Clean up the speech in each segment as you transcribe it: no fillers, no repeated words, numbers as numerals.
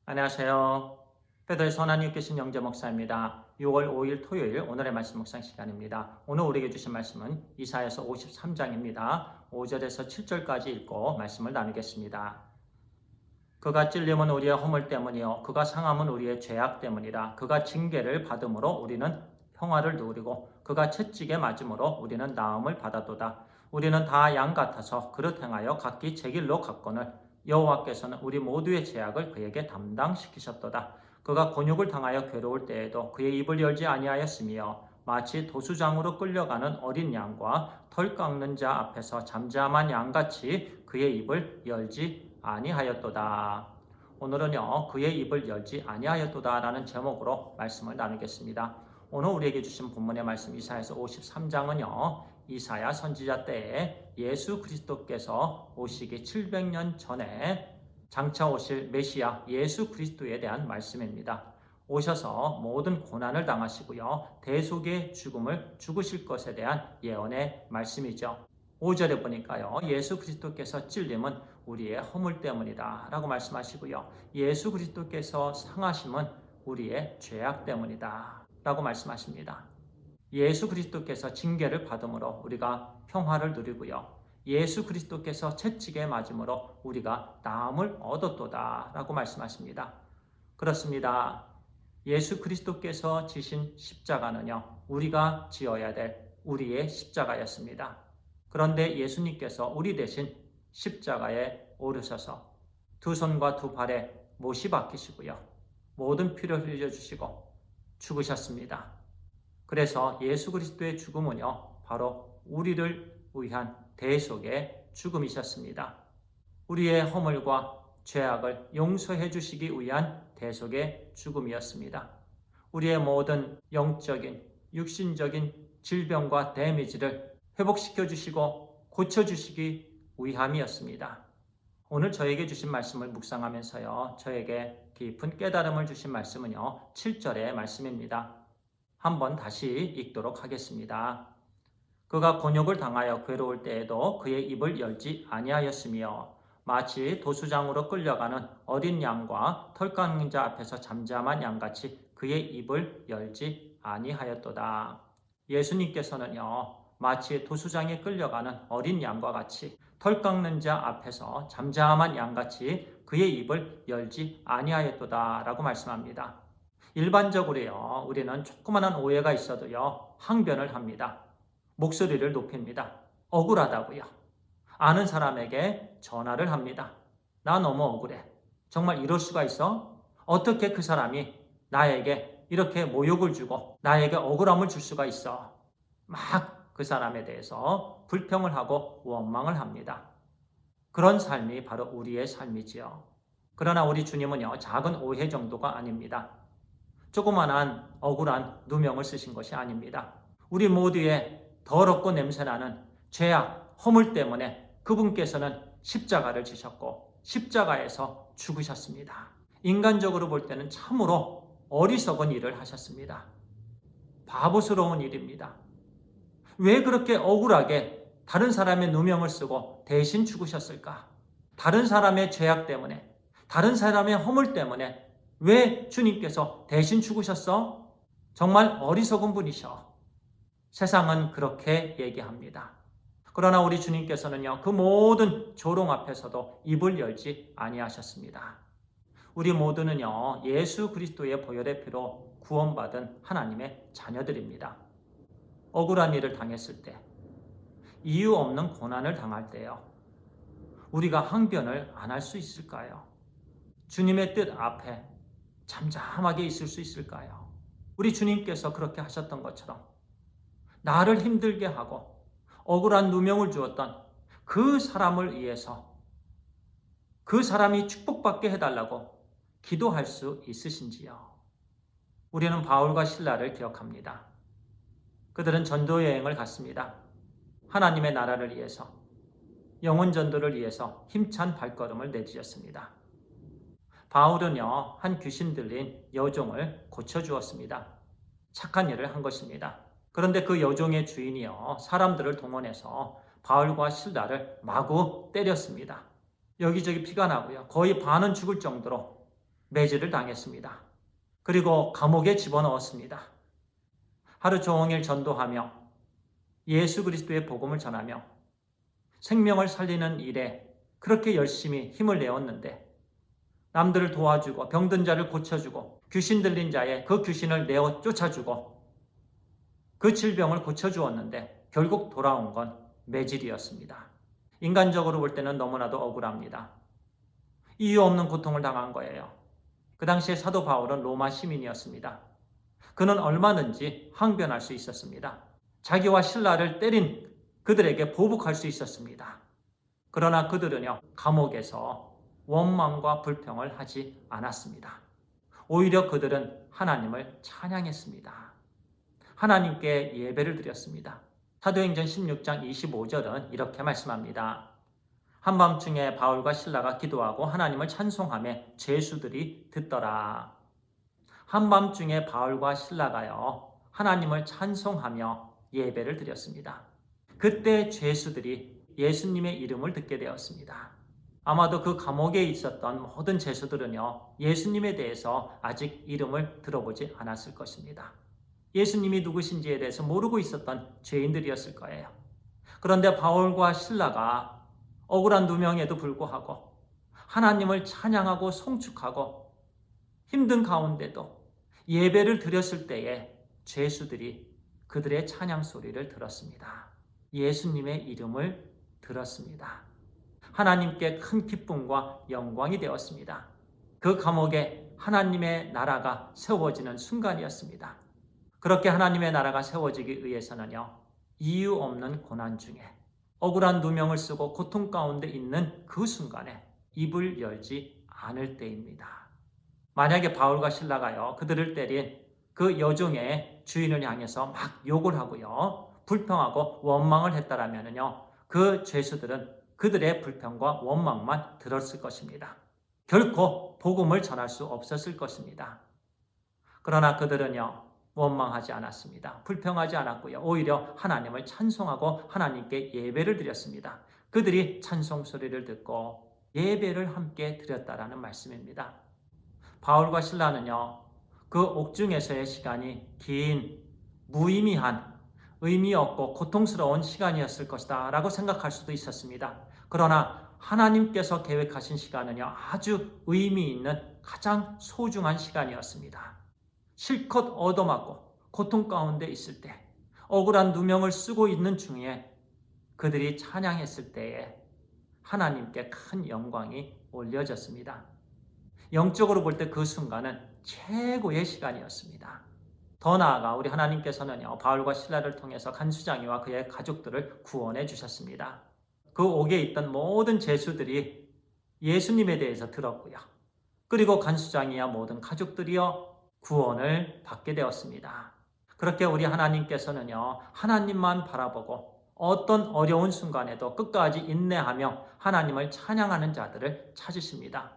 안녕하세요. 베드로의 선한 육계신 영재 목사입니다. 6월 5일 토요일 오늘의 말씀 묵상 시간입니다. 오늘 우리에게 주신 말씀은 이사야서 53장입니다. 5절에서 7절까지 읽고 말씀을 나누겠습니다. 그가 찔림은 우리의 허물 때문이요 그가 상함은 우리의 죄악 때문이라. 그가 징계를 받음으로 우리는 평화를 누리고 그가 채찍에 맞음으로 우리는 나음을 받았도다. 우리는 다 양 같아서 그릇 행하여 각기 제 길로 갔거늘 여호와께서는 우리 모두의 죄악을 그에게 담당시키셨도다. 그가 곤욕을 당하여 괴로울 때에도 그의 입을 열지 아니하였으며 마치 도수장으로 끌려가는 어린 양과 털 깎는 자 앞에서 잠잠한 양같이 그의 입을 열지 아니하였도다. 오늘은요 그의 입을 열지 아니하였도다 라는 제목으로 말씀을 나누겠습니다. 오늘 우리에게 주신 본문의 말씀 이사야서 53장은요 이사야 선지자 때에 예수 그리스도께서 오시기 700년 전에 장차 오실 메시아 예수 그리스도에 대한 말씀입니다. 오셔서 모든 고난을 당하시고요 대속의 죽음을 죽으실 것에 대한 예언의 말씀이죠. 5절에 보니까요 예수 그리스도께서 찔림은 우리의 허물 때문이다 라고 말씀하시고요 예수 그리스도께서 상하심은 우리의 죄악 때문이다 라고 말씀하십니다. 예수 그리스도께서 징계를 받음으로 우리가 평화를 누리고요 예수 그리스도께서 채찍에 맞음으로 우리가 나음을 얻었도다 라고 말씀하십니다. 그렇습니다. 예수 그리스도께서 지신 십자가는요 우리가 지어야 될 우리의 십자가였습니다. 그런데 예수님께서 우리 대신 십자가에 오르셔서 두 손과 두 발에 못이 박히시고요 모든 피를 흘려주시고 죽으셨습니다. 그래서 예수 그리스도의 죽음은요 바로 우리를 위한 대속의 죽음이셨습니다. 우리의 허물과 죄악을 용서해 주시기 위한 대속의 죽음이었습니다. 우리의 모든 영적인 육신적인 질병과 데미지를 회복시켜 주시고 고쳐 주시기 위함이었습니다. 오늘 저에게 주신 말씀을 묵상하면서요 저에게 깊은 깨달음을 주신 말씀은요 7절의 말씀입니다. 한번 다시 읽도록 하겠습니다. 그가 곤욕을 당하여 괴로울 때에도 그의 입을 열지 아니하였으며 마치 도수장으로 끌려가는 어린 양과 털 깎는 자 앞에서 잠잠한 양같이 그의 입을 열지 아니하였도다. 예수님께서는요 마치 도수장에 끌려가는 어린 양과 같이 털 깎는 자 앞에서 잠잠한 양같이 그의 입을 열지 아니하였도다 라고 말씀합니다. 일반적으로요 우리는 조그마한 오해가 있어도요 항변을 합니다. 목소리를 높입니다. 억울하다고요. 아는 사람에게 전화를 합니다. 나 너무 억울해. 정말 이럴 수가 있어? 어떻게 그 사람이 나에게 이렇게 모욕을 주고 나에게 억울함을 줄 수가 있어? 막 그 사람에 대해서 불평을 하고 원망을 합니다. 그런 삶이 바로 우리의 삶이지요. 그러나 우리 주님은요 작은 오해 정도가 아닙니다. 조그만한 억울한 누명을 쓰신 것이 아닙니다. 우리 모두의 더럽고 냄새나는 죄악, 허물 때문에 그분께서는 십자가를 지셨고 십자가에서 죽으셨습니다. 인간적으로 볼 때는 참으로 어리석은 일을 하셨습니다. 바보스러운 일입니다. 왜 그렇게 억울하게 다른 사람의 누명을 쓰고 대신 죽으셨을까? 다른 사람의 죄악 때문에, 다른 사람의 허물 때문에 왜 주님께서 대신 죽으셨어? 정말 어리석은 분이셔. 세상은 그렇게 얘기합니다. 그러나 우리 주님께서는요, 그 모든 조롱 앞에서도 입을 열지 아니하셨습니다. 우리 모두는요, 예수 그리스도의 보혈의 피로 구원받은 하나님의 자녀들입니다. 억울한 일을 당했을 때, 이유 없는 고난을 당할 때요, 우리가 항변을 안 할 수 있을까요? 주님의 뜻 앞에 잠잠하게 있을 수 있을까요? 우리 주님께서 그렇게 하셨던 것처럼 나를 힘들게 하고 억울한 누명을 주었던 그 사람을 위해서 그 사람이 축복받게 해달라고 기도할 수 있으신지요? 우리는 바울과 실라를 기억합니다. 그들은 전도 여행을 갔습니다. 하나님의 나라를 위해서, 영혼 전도를 위해서 힘찬 발걸음을 내디뎠습니다. 바울은요, 한 귀신 들린 여종을 고쳐주었습니다. 착한 일을 한 것입니다. 그런데 그 여종의 주인이요, 사람들을 동원해서 바울과 실라를 마구 때렸습니다. 여기저기 피가 나고요. 거의 반은 죽을 정도로 매질을 당했습니다. 그리고 감옥에 집어넣었습니다. 하루 종일 전도하며 예수 그리스도의 복음을 전하며 생명을 살리는 일에 그렇게 열심히 힘을 내었는데 남들을 도와주고 병든 자를 고쳐주고 귀신 들린 자의 그 귀신을 내어 쫓아주고 그 질병을 고쳐주었는데 결국 돌아온 건 매질이었습니다. 인간적으로 볼 때는 너무나도 억울합니다. 이유 없는 고통을 당한 거예요. 그 당시에 사도 바울은 로마 시민이었습니다. 그는 얼마든지 항변할 수 있었습니다. 자기와 신라를 때린 그들에게 보복할 수 있었습니다. 그러나 그들은요, 감옥에서 원망과 불평을 하지 않았습니다. 오히려 그들은 하나님을 찬양했습니다. 하나님께 예배를 드렸습니다. 사도행전 16장 25절은 이렇게 말씀합니다. 한밤중에 바울과 신라가 기도하고 하나님을 찬송하며 죄수들이 듣더라. 한밤중에 바울과 신라가요, 하나님을 찬송하며 예배를 드렸습니다. 그때 죄수들이 예수님의 이름을 듣게 되었습니다. 아마도 그 감옥에 있었던 모든 죄수들은요, 예수님에 대해서 아직 이름을 들어보지 않았을 것입니다. 예수님이 누구신지에 대해서 모르고 있었던 죄인들이었을 거예요. 그런데 바울과 신라가 억울한 누명에도 불구하고 하나님을 찬양하고 송축하고 힘든 가운데도 예배를 드렸을 때에 죄수들이 그들의 찬양 소리를 들었습니다. 예수님의 이름을 들었습니다. 하나님께 큰 기쁨과 영광이 되었습니다. 그 감옥에 하나님의 나라가 세워지는 순간이었습니다. 그렇게 하나님의 나라가 세워지기 위해서는요, 이유 없는 고난 중에 억울한 누명을 쓰고 고통 가운데 있는 그 순간에 입을 열지 않을 때입니다. 만약에 바울과 신라가요, 그들을 때린 그 여종의 주인을 향해서 막 욕을 하고요, 불평하고 원망을 했다라면요, 그 죄수들은 그들의 불평과 원망만 들었을 것입니다. 결코 복음을 전할 수 없었을 것입니다. 그러나 그들은요, 원망하지 않았습니다. 불평하지 않았고요. 오히려 하나님을 찬송하고 하나님께 예배를 드렸습니다. 그들이 찬송 소리를 듣고 예배를 함께 드렸다라는 말씀입니다. 바울과 신라는요, 그 옥중에서의 시간이 긴, 무의미한, 의미 없고 고통스러운 시간이었을 것이다 라고 생각할 수도 있었습니다. 그러나 하나님께서 계획하신 시간은요, 아주 의미 있는 가장 소중한 시간이었습니다. 실컷 얻어맞고 고통 가운데 있을 때, 억울한 누명을 쓰고 있는 중에 그들이 찬양했을 때에 하나님께 큰 영광이 올려졌습니다. 영적으로 볼 때 그 순간은 최고의 시간이었습니다. 더 나아가 우리 하나님께서는요, 바울과 신라를 통해서 간수장이와 그의 가족들을 구원해 주셨습니다. 그 옥에 있던 모든 죄수들이 예수님에 대해서 들었고요. 그리고 간수장이야 모든 가족들이요, 구원을 받게 되었습니다. 그렇게 우리 하나님께서는요, 하나님만 바라보고 어떤 어려운 순간에도 끝까지 인내하며 하나님을 찬양하는 자들을 찾으십니다.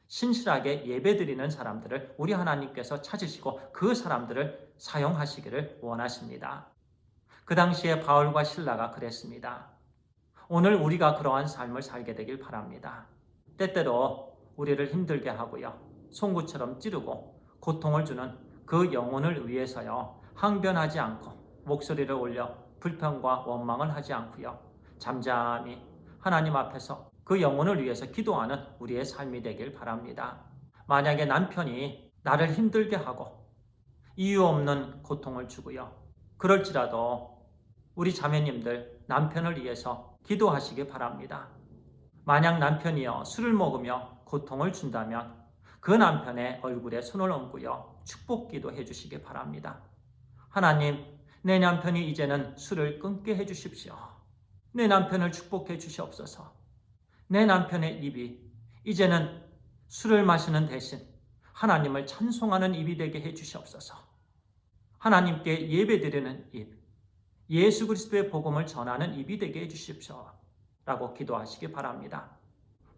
신실하게 예배드리는 사람들을 우리 하나님께서 찾으시고 그 사람들을 사용하시기를 원하십니다. 그 당시에 바울과 신라가 그랬습니다. 오늘 우리가 그러한 삶을 살게 되길 바랍니다. 때때로 우리를 힘들게 하고요, 송구처럼 찌르고 고통을 주는 그 영혼을 위해서요, 항변하지 않고 목소리를 올려 불평과 원망을 하지 않고요, 잠잠히 하나님 앞에서 그 영혼을 위해서 기도하는 우리의 삶이 되길 바랍니다. 만약에 남편이 나를 힘들게 하고 이유 없는 고통을 주고요, 그럴지라도 우리 자매님들 남편을 위해서 기도하시기 바랍니다. 만약 남편이요, 술을 먹으며 고통을 준다면 그 남편의 얼굴에 손을 얹고요, 축복기도 해주시기 바랍니다. 하나님, 내 남편이 이제는 술을 끊게 해주십시오. 내 남편을 축복해 주시옵소서. 내 남편의 입이 이제는 술을 마시는 대신 하나님을 찬송하는 입이 되게 해주시옵소서. 하나님께 예배드리는 입, 예수 그리스도의 복음을 전하는 입이 되게 해주십시오 라고 기도하시기 바랍니다.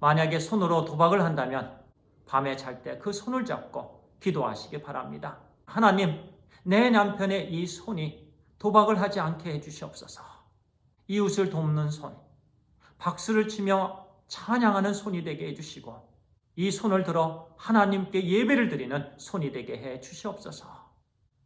만약에 손으로 도박을 한다면 밤에 잘 때 그 손을 잡고 기도하시기 바랍니다. 하나님, 내 남편의 이 손이 도박을 하지 않게 해주시옵소서. 이웃을 돕는 손, 박수를 치며 찬양하는 손이 되게 해주시고 이 손을 들어 하나님께 예배를 드리는 손이 되게 해 주시옵소서.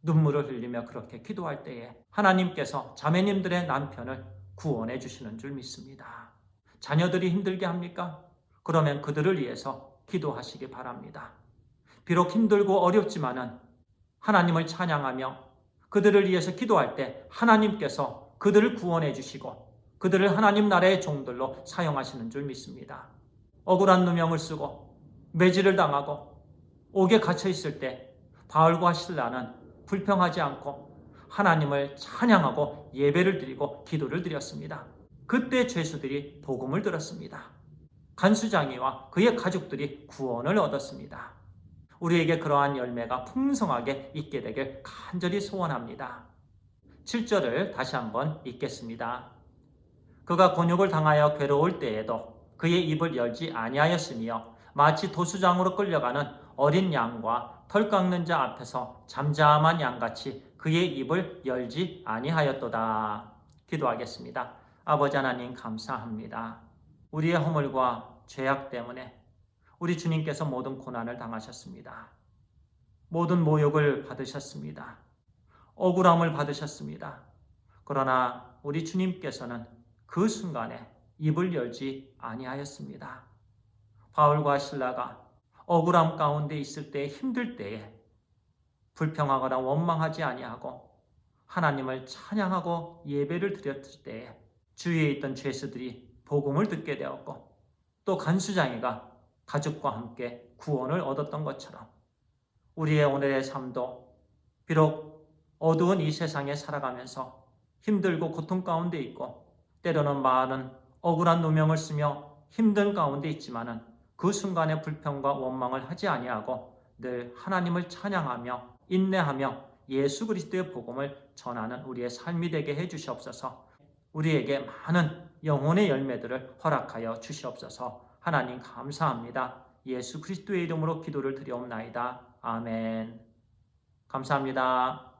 눈물을 흘리며 그렇게 기도할 때에 하나님께서 자매님들의 남편을 구원해 주시는 줄 믿습니다. 자녀들이 힘들게 합니까? 그러면 그들을 위해서 기도하시기 바랍니다. 비록 힘들고 어렵지만은 하나님을 찬양하며 그들을 위해서 기도할 때 하나님께서 그들을 구원해 주시고 그들을 하나님 나라의 종들로 사용하시는 줄 믿습니다. 억울한 누명을 쓰고 매질을 당하고 옥에 갇혀 있을 때 바울과 실라는 불평하지 않고 하나님을 찬양하고 예배를 드리고 기도를 드렸습니다. 그때 죄수들이 복음을 들었습니다. 간수장이와 그의 가족들이 구원을 얻었습니다. 우리에게 그러한 열매가 풍성하게 있게 되길 간절히 소원합니다. 7절을 다시 한번 읽겠습니다. 그가 곤욕을 당하여 괴로울 때에도 그의 입을 열지 아니하였으며 마치 도수장으로 끌려가는 어린 양과 털 깎는 자 앞에서 잠잠한 양같이 그의 입을 열지 아니하였도다. 기도하겠습니다. 아버지 하나님 감사합니다. 우리의 허물과 죄악 때문에 우리 주님께서 모든 고난을 당하셨습니다. 모든 모욕을 받으셨습니다. 억울함을 받으셨습니다. 그러나 우리 주님께서는 그 순간에 입을 열지 아니하였습니다. 바울과 실라가 억울함 가운데 있을 때 힘들 때에 불평하거나 원망하지 아니하고 하나님을 찬양하고 예배를 드렸을 때에 주위에 있던 죄수들이 복음을 듣게 되었고 또 간수장이가 가족과 함께 구원을 얻었던 것처럼 우리의 오늘의 삶도 비록 어두운 이 세상에 살아가면서 힘들고 고통 가운데 있고 때로는 많은 억울한 누명을 쓰며 힘든 가운데 있지만은 그 순간에 불평과 원망을 하지 아니하고 늘 하나님을 찬양하며 인내하며 예수 그리스도의 복음을 전하는 우리의 삶이 되게 해 주시옵소서. 우리에게 많은 영혼의 열매들을 허락하여 주시옵소서. 하나님 감사합니다. 예수 그리스도의 이름으로 기도를 드리옵나이다. 아멘. 감사합니다.